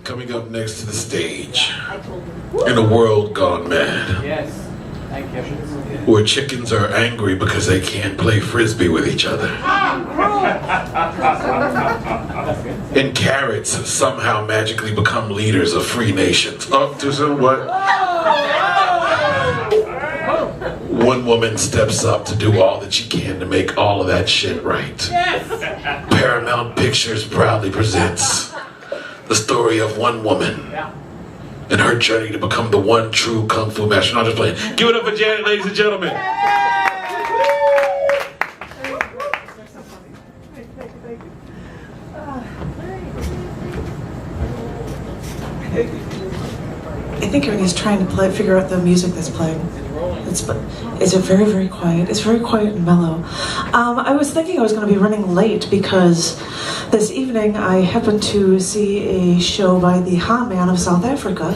Coming up next to the stage, in a world gone mad, Yes, thank you. where chickens are angry because they can't play frisbee with each other, and carrots somehow magically become leaders of free nations. Oh, too soon, what? One woman steps up to do all that she can to make all of that shit right. Paramount Pictures proudly presents the story of one woman and her journey to become the one true Kung Fu master. Not just playing. Give it up for Janet, ladies and gentlemen. I think everybody's trying to figure out the music that's playing. It's very, very quiet. It's very quiet and mellow. I was thinking I was going to be running late because this evening I happened to see a show by the Ha-Man of South Africa,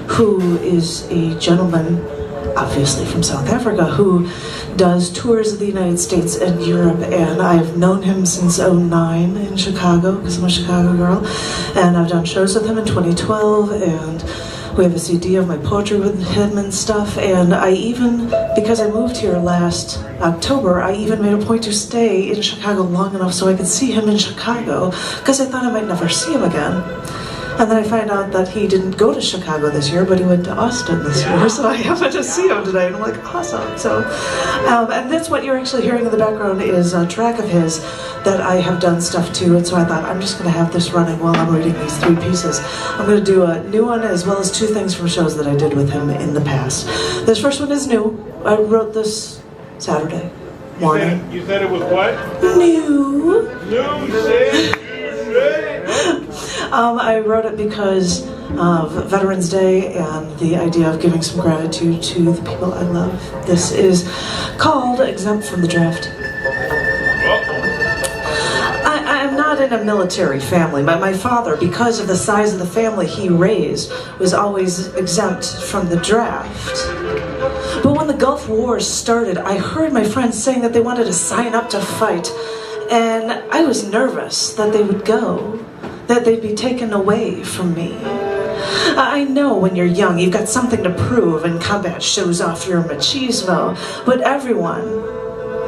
who is a gentleman, obviously from South Africa, who does tours of the United States and Europe, and I've known him since '09 in Chicago, because I'm a Chicago girl, and I've done shows with him in 2012, and we have a CD of my poetry with him and stuff, and I even, because I moved here last October, I even made a point to stay in Chicago long enough so I could see him in Chicago, because I thought I might never see him again. And then I find out that he didn't go to Chicago this year, but he went to Austin this year, so I happened to see him today, and I'm like, awesome. So, and that's what you're actually hearing in the background is a track of his that I have done stuff to, and so I thought, I'm just going to have this running while I'm reading these three pieces. I'm going to do a new one as well as two things from shows that I did with him in the past. This first one is new. I wrote this Saturday morning. You said it was what? New. New shit. I wrote it because of Veterans Day and the idea of giving some gratitude to the people I love. This is called Exempt from the Draft. I'm not in a military family. My father, because of the size of the family he raised, was always exempt from the draft. But when the Gulf Wars started, I heard my friends saying that they wanted to sign up to fight, and I was nervous that they would go, that they'd be taken away from me. I know when you're young, you've got something to prove, and combat shows off your machismo, but everyone,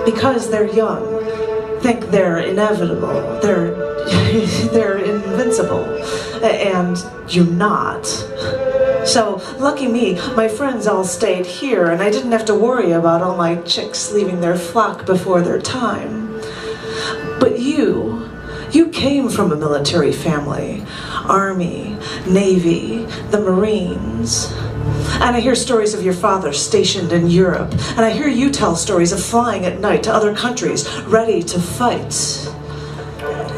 because they're young, think they're inevitable, they're invincible, and you're not. So, lucky me, my friends all stayed here, and I didn't have to worry about all my chicks leaving their flock before their time. But you came from a military family, Army, Navy, the Marines. And I hear stories of your father stationed in Europe, and I hear you tell stories of flying at night to other countries, ready to fight.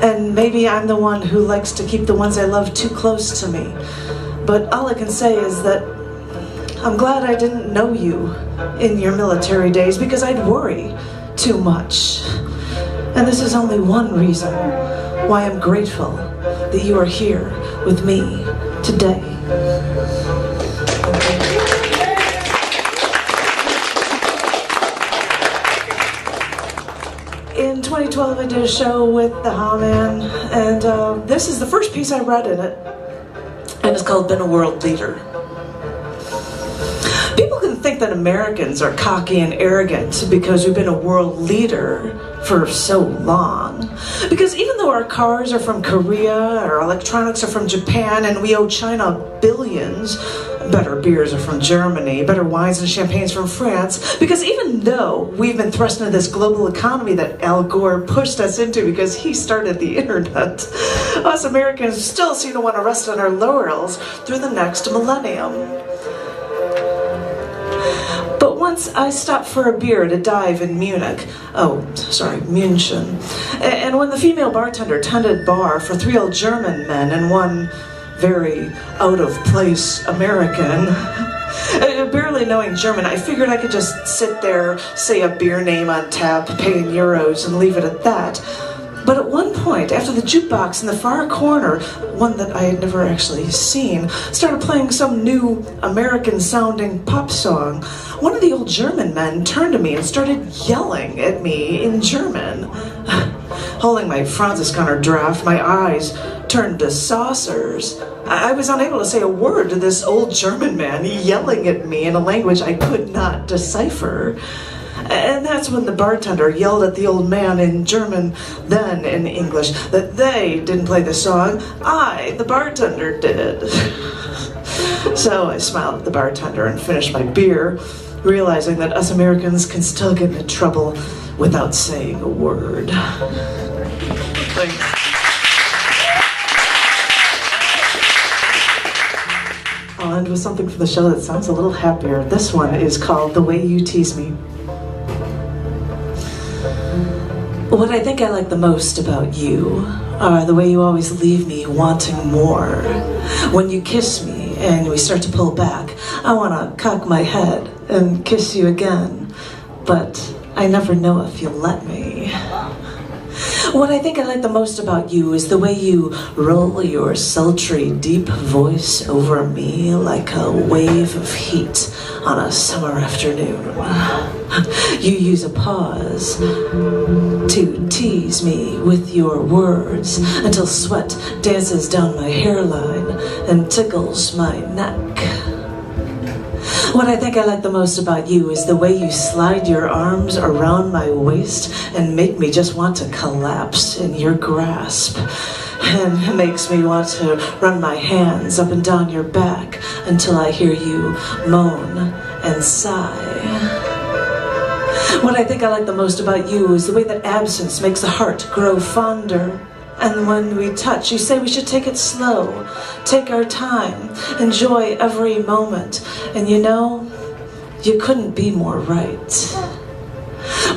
And maybe I'm the one who likes to keep the ones I love too close to me. But all I can say is that I'm glad I didn't know you in your military days, because I'd worry too much. And this is only one reason why I'm grateful that you are here with me today. In 2012, I did a show with the Ha-Man, and this is the first piece I read in it, and it's called Been a World Leader. People can think that Americans are cocky and arrogant because we've been a world leader for so long. Because even though our cars are from Korea, our electronics are from Japan, and we owe China billions, better beers are from Germany, better wines and champagnes from France, because even though we've been thrust into this global economy that Al Gore pushed us into because he started the internet, us Americans still seem to want to rest on our laurels through the next millennium. But once I stopped for a beer at a dive in München, and when the female bartender tended bar for three old German men and one very out-of-place American, barely knowing German, I figured I could just sit there, say a beer name on tap, pay in euros, and leave it at that. But at one point, after the jukebox in the far corner, one that I had never actually seen, started playing some new American-sounding pop song, one of the old German men turned to me and started yelling at me in German. Holding my Franziskaner draft, my eyes turned to saucers. I was unable to say a word to this old German man yelling at me in a language I could not decipher. And that's when the bartender yelled at the old man in German, then in English, that they didn't play the song, I, the bartender, did. So I smiled at the bartender and finished my beer, realizing that us Americans can still get into trouble without saying a word. Thanks. I'll end with something from the show that sounds a little happier. This one is called The Way You Tease Me. What I think I like the most about you are the way you always leave me wanting more. When you kiss me and we start to pull back, I want to cock my head and kiss you again, but I never know if you'll let me. What I think I like the most about you is the way you roll your sultry, deep voice over me like a wave of heat on a summer afternoon. You use a pause to tease me with your words until sweat dances down my hairline and tickles my neck. What I think I like the most about you is the way you slide your arms around my waist and make me just want to collapse in your grasp. And it makes me want to run my hands up and down your back until I hear you moan and sigh. What I think I like the most about you is the way that absence makes the heart grow fonder. And when we touch, you say we should take it slow, take our time, enjoy every moment. And you know, you couldn't be more right.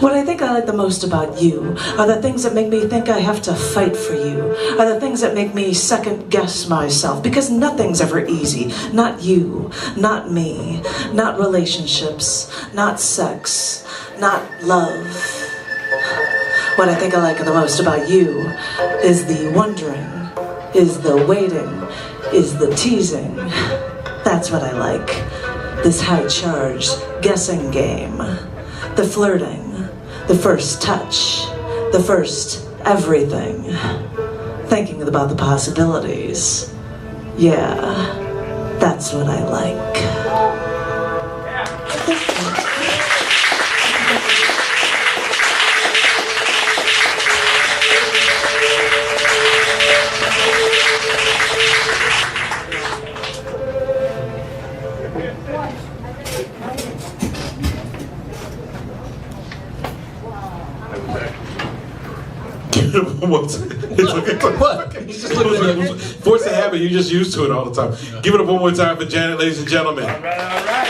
What I think I like the most about you are the things that make me think I have to fight for you, are the things that make me second guess myself, because nothing's ever easy. Not you, not me, not relationships, not sex, not love. What I think I like the most about you is the wondering, is the waiting, is the teasing. That's what I like. This high-charged guessing game. The flirting, the first touch, the first everything. Thinking about the possibilities. Yeah, that's what I like. What? He's just looking at me. Force of habit, you're just used to it all the time. Give it up one more time for Janet, ladies and gentlemen. All right.